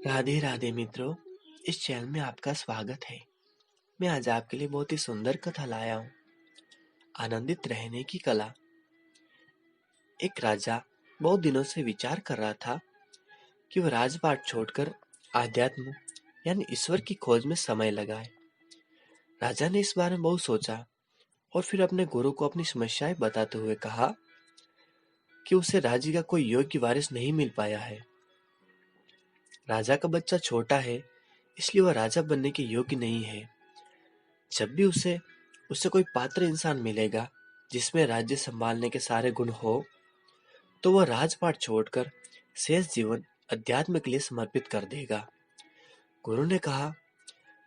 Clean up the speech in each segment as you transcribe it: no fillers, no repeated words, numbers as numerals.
राधे राधे मित्रों। इस चैनल में आपका स्वागत है। मैं आज आपके लिए बहुत ही सुंदर कथा लाया हूँ। आनंदित रहने की कला। एक राजा बहुत दिनों से विचार कर रहा था कि वह राजपाट छोड़कर आध्यात्म यानी ईश्वर की खोज में समय लगाए। राजा ने इस बारे में बहुत सोचा और फिर अपने गुरु को अपनी समस्याएं बताते हुए कहा कि उसे राज्य का कोई योग्य वारिस नहीं मिल पाया है। राजा का बच्चा छोटा है, इसलिए वह राजा बनने के योग्य नहीं है। जब भी उसे उसे कोई पात्र इंसान मिलेगा जिसमें राज्य संभालने के सारे गुण हो, तो वह राजपाट छोड़कर शेष जीवन अध्यात्म के लिए समर्पित कर देगा। गुरु ने कहा,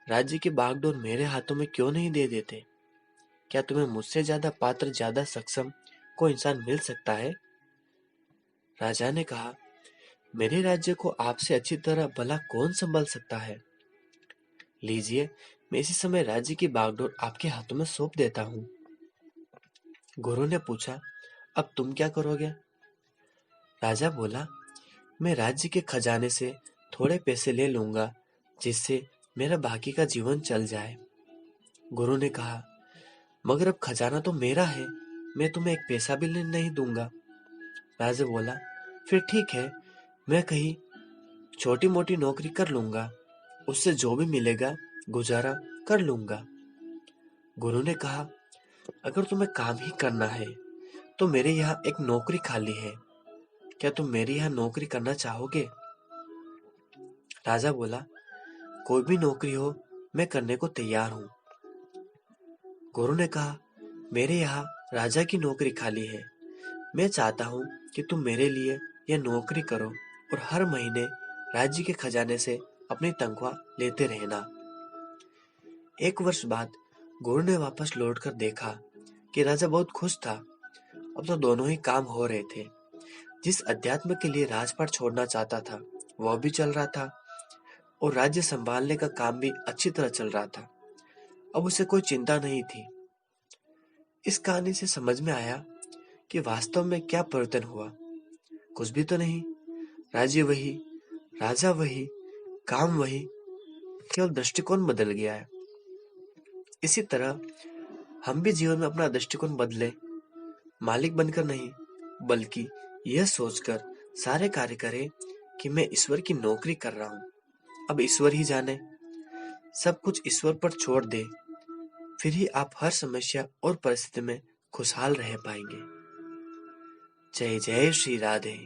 राज्य की बागडोर मेरे हाथों में क्यों नहीं दे देते? क्या तुम्हें मुझसे ज्यादा पात्र, ज्यादा सक्षम कोई इंसान मिल सकता है? राजा ने कहा, मेरे राज्य को आपसे अच्छी तरह भला कौन संभाल सकता है? लीजिए, मैं इसी समय राज्य की बागडोर आपके हाथों में सौंप देता हूँ। गुरु ने पूछा, अब तुम क्या करोगे? राजा बोला, मैं राज्य के खजाने से थोड़े पैसे ले लूंगा जिससे मेरा बाकी का जीवन चल जाए। गुरु ने कहा, मगर अब खजाना तो मेरा है, मैं तुम्हें एक पैसा भी नहीं दूंगा। राजा बोला, फिर ठीक है, मैं कहीं छोटी मोटी नौकरी कर लूंगा, उससे जो भी मिलेगा गुजारा कर लूंगा। गुरु ने कहा, अगर तुम्हें काम ही करना है तो मेरे यहाँ एक नौकरी खाली है, क्या तुम मेरे यहाँ नौकरी करना चाहोगे? राजा बोला, कोई भी नौकरी हो, मैं करने को तैयार हूँ। गुरु ने कहा, मेरे यहाँ राजा की नौकरी खाली है, मैं चाहता हूँ कि तुम मेरे लिए यह नौकरी करो और हर महीने राज्य के खजाने से अपनी तनख्वाह लेते रहना। एक वर्ष बाद गुरु ने वापस लौटकर देखा कि राजा बहुत खुश था। अब तो दोनों ही काम हो रहे थे। जिस अध्यात्म के लिए राजपाट छोड़ना चाहता था वह भी चल रहा था और राज्य संभालने का काम भी अच्छी तरह चल रहा था। अब उसे कोई चिंता नहीं थी। इस कहानी से समझ में आया कि वास्तव में क्या परिवर्तन हुआ। कुछ भी तो नहीं। राज्य वही, राजा वही, काम वही, केवल दृष्टिकोण बदल गया है। इसी तरह हम भी जीवन में अपना दृष्टिकोण बदले, मालिक बनकर नहीं बल्कि यह सोचकर सारे कार्य करें कि मैं ईश्वर की नौकरी कर रहा हूँ। अब ईश्वर ही जाने। सब कुछ ईश्वर पर छोड़ दे, फिर ही आप हर समस्या और परिस्थिति में खुशहाल रह पाएंगे। जय जय श्री राधे।